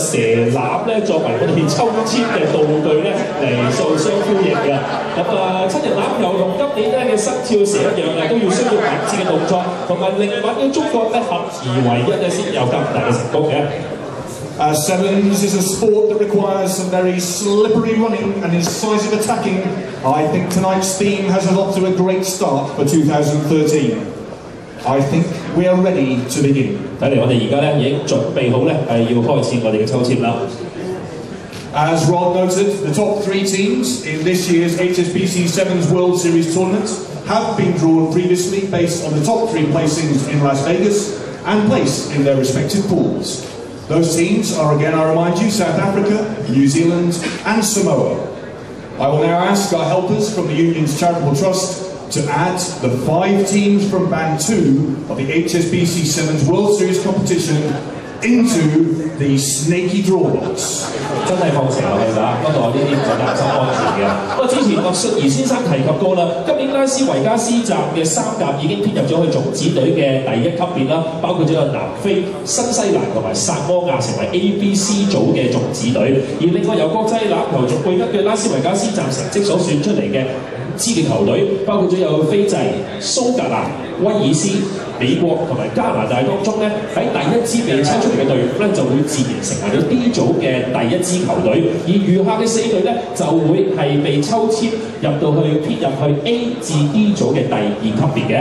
蛇欖咧作為我哋抽籤嘅道具咧嚟受相歡迎嘅。咁七人欖球同今年咧嘅生肖蛇一樣啊，都要需要敏捷嘅動作同埋靈敏嘅觸覺咧合而為一咧先有咁大嘅成功嘅。Sevens is a sport that requires some very slippery running and incisive attacking. I think tonight's theme has us off to a great start for 2013. I think we are ready to begin. 睇嚟我哋而家咧已經準備好咧，係要開始我哋嘅抽籤啦。As Rod noted, the top 3 teams in this year's HSBC Sevens World Series tournament have been drawn previously based on the top 3 placings in Las Vegas and placed in their respective pools. Those teams are, again, I remind you, South Africa, New Zealand and Samoa. I will now ask our helpers from the Union's Charitable Trust to add the 5 teams from Band 2 of the HSBC Sevens World Series competition into the snaky draw box. 真係放蛇落去㗎，不過呢啲就擔心安全嘅。不過之前麥述儀先生提及過啦，今年拉斯維加斯站嘅3甲已經編入咗去種子隊嘅第1級別啦，包括咗有南非、新西蘭同埋薩摩亞成為 A、B、C 組嘅種子隊，而另外由國際欖球總會級嘅拉斯維加斯站成績所選出嚟嘅5支嘅球隊，包括咗有斐濟、蘇格蘭、威爾斯、美國同埋加拿大當中咧，喺第1支被抽出嚟嘅隊伍咧，就會自然成為咗 D 組嘅第1支球隊，而餘下嘅4隊咧就會係被抽籤入到去編入去 A 至 D 組嘅第2級別嘅。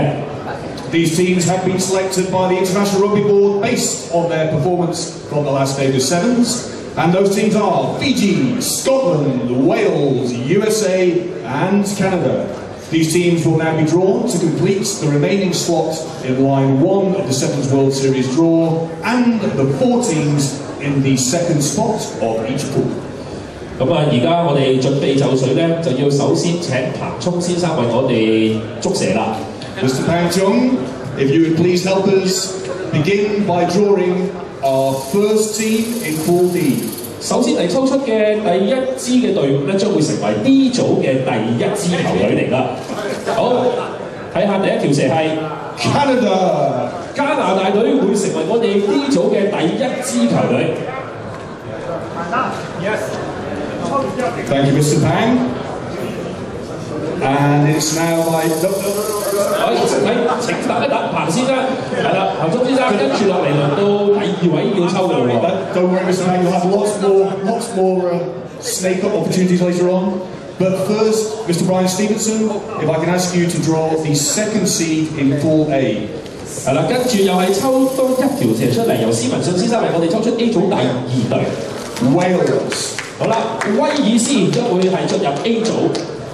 These teams have been selected by the International Rugby Board based on their performance from the Las Vegas Sevens, and those teams are Fiji, Scotland, Wales, USA, and Canada. These teams will now be drawn to complete the remaining slot in line 1 of the Sevens World Series draw and the 4 teams in the second spot of each pool. 咁而家我哋準備就緒咧，就要首先請彭聰先生為我哋捉蛇啦。Mr. Pang Chung, if you would please help us begin by drawing our first team in Pool D. 首先嚟抽出嘅第1支嘅隊伍咧，將會成為 D 組嘅第1支球隊嚟啦。好，睇下第一條蛇係 Canada， 加拿大隊會成為我哋 D 組嘅第1支球隊。Yes. Thank you, Mr. Pang. And it's now my. 請等一等，彭先生，係啦，彭聰先生，跟住落嚟輪到第2位要抽嘅喎。Don't worry, Mr. Pang, you'll have lots more snake up opportunities later on. But first, Mr. Brian Stevenson, if I can ask you to draw the second seed in Pool A. 係啦，跟住又係抽多一條蛇出嚟，由施文信先生為我哋抽出 A 組第2隊 Wales。好啦，威爾斯將會係進入 A 組。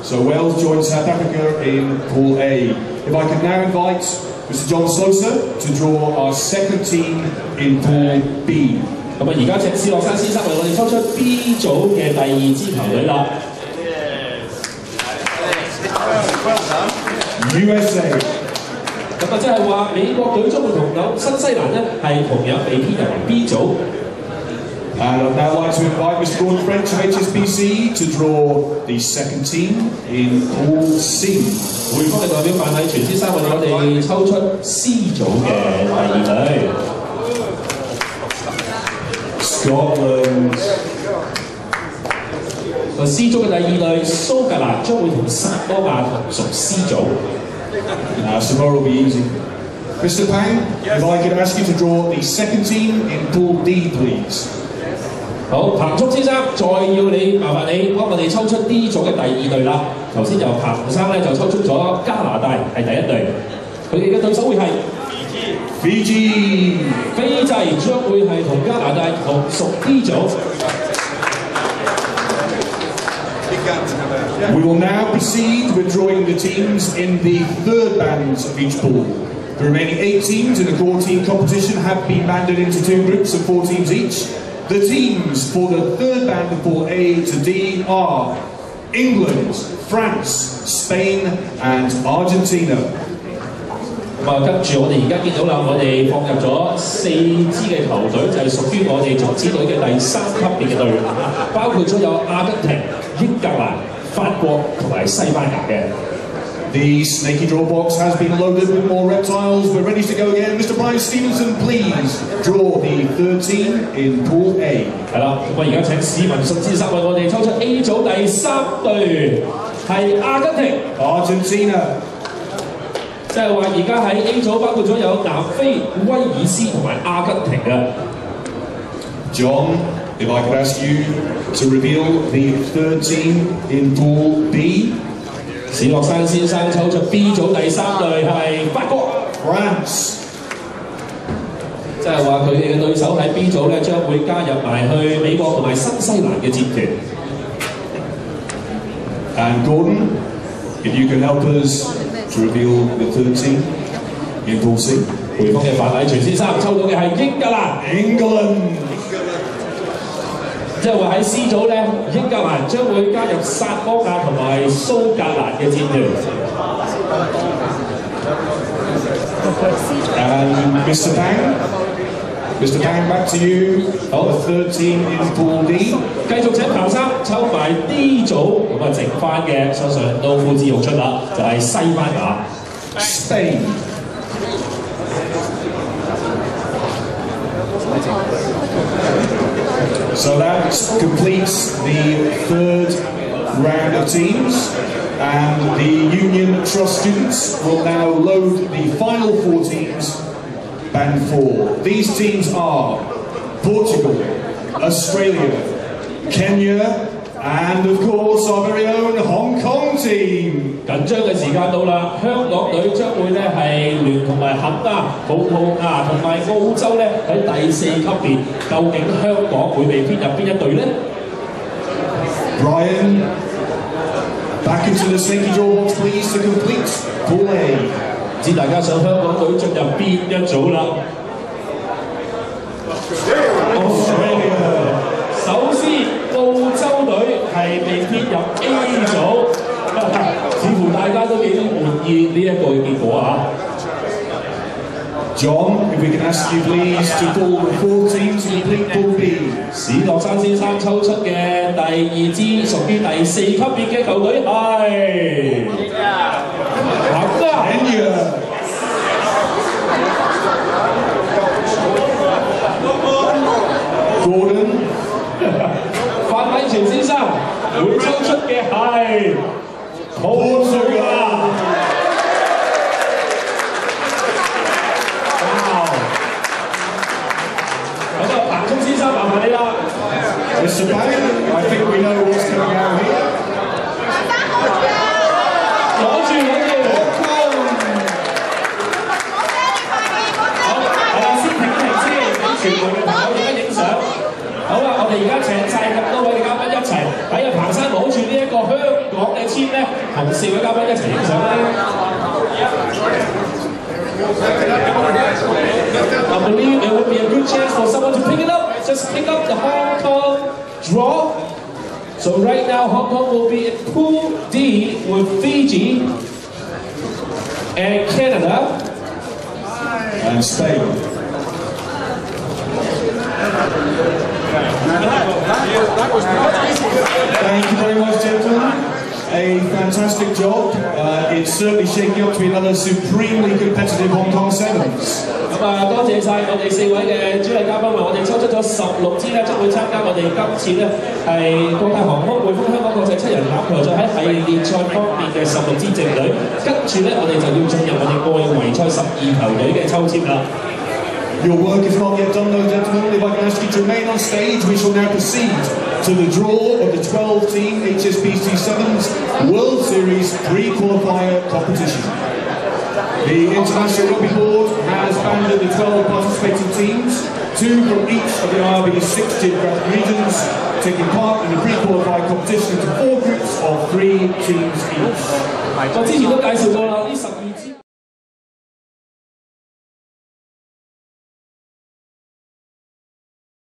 So Wales joins South Africa in Pool A. If I could now invite Mr. John Sloser to draw our second team in Pool B. 咁而家請史樂山先生為我哋抽出 B 組嘅第2支球隊啦。USA。咁即係話美國隊將會同新西蘭咧係同樣被編入為 B 組。And I'd now like to invite Mr. Gordon French of HSBC to draw the second team in Pool C. 會方嘅代表范禮全先生為我哋抽出 C 組嘅第2隊。Scotland。C 組嘅第2隊蘇格蘭將會同薩摩亞同屬 C 組。Samoa will be easy. Mr. Pang, if I could ask you to draw the second team in Pool D, please. 好，彭聰先生，再要你麻煩你幫我哋抽出 D 組嘅第2隊啦。頭先由彭生咧就抽出咗加拿大係第1隊，佢哋嘅對手會係 Fiji。斐濟將會係同加拿大同屬 D 組。We will now proceed with drawing the teams in the third bands of each pool. The remaining 8 teams in the 4-team competition have been banded into 2 groups of 4 teams each. The teams for the third band of Pool A to D are England, France, Spain, and Argentina. 跟住我哋而家見到啦，我哋放入咗4支嘅球隊，就係屬於我哋種子隊嘅第3級別嘅隊伍，包括咗有阿根廷、英格蘭、法國同埋西班牙嘅。The snaky draw box has been loaded with more reptiles. We're ready to go again. Mr. Brian Stevenson, please draw the 13 in Pool A. 係啦，咁而家請市民信先生為我哋抽出 A 組第3隊，係阿根廷 Argentina。即係話而家喺 A 組包括咗有南非、威爾斯同埋阿根廷啊。John, if I could ask you to reveal the 13 in Pool B. 史樂山先生抽出 B 組第3隊係法國 France。即係話佢哋嘅對手喺 B 組咧將會加入埋去美國同埋新西蘭嘅戰團。And Gordon, if you can help us to reveal the 13 in Pool C. 回覆嘅范禮全先生抽到嘅係英格蘭 England。即係話喺 C 組咧，英格蘭將會加入薩摩亞同埋蘇格蘭嘅戰團。And Mr. Pang, back to you. 好 ，13 in Pool D。繼續請彭生抽埋 D 組，咁啊剩翻嘅相信都呼之欲出啦，就係西班牙 Spain。So that completes the third round of teams, and the Union Trust students will now load the final 4 teams, Band 4. These teams are Portugal, Australia, Kenya, and of course our very own Hong Kong team. 緊張嘅時間到啦，香港隊將會咧係聯同埋肯亞、葡萄牙同埋澳洲咧喺第4級別，究竟香港會被編入邊一隊呢？ Brian, back into the snaky draw box please to complete Pool A. 唔知大家想香港隊進入邊一組啦 Australia。首先，澳洲隊係被編入 A 組，似乎大家都幾滿意呢一個嘅結果啊！ John, if we can ask you please to pull the 4 teams to complete Pool B. 史樂山先生抽出嘅第2支屬於第4級別嘅球隊係肯亞。Gordon， 范禮全先生會抽出嘅係葡萄牙。Mr. Bang, I think we know what's coming out here. 攞住。好，係啦，先停先，傳媒嘅朋友而家影相。好啦，我哋而家請晒咁多位嘅嘉賓一齊喺阿彭生攞住呢一個香港嘅籤咧，同4位嘉賓一齊影相啦。I believe it would be a good chance for someone to pick it up. Just pick up the Hong Kong draw. So right now, Hong Kong will be in Pool D with Fiji and Canada and Spain. Thank you very much, gentlemen. A fantastic job. It's certainly shaping up to be another supremely competitive Hong Kong Sevens. 咁啊，多謝晒我哋4位嘅主禮嘉賓為我哋抽出咗16支咧，將會參加我哋今次咧係國泰航空匯豐香港國際7人欖球賽喺系列賽方面嘅16支正隊。跟住咧，我哋就要進入我哋外圍賽12球隊嘅抽籤啦。Your work is not yet done, though, gentlemen. If I can ask you to remain on stage, we shall now proceed to the draw of the 12-team HSBC Sevens World Series pre-qualifier competition. The International Rugby Board has banded the 12 participating teams, 2 from each of the IRB's 6 geographic regions, taking part in the pre-qualifier competition into 4 groups of 3 teams each. 我之前都介紹過啦，呢10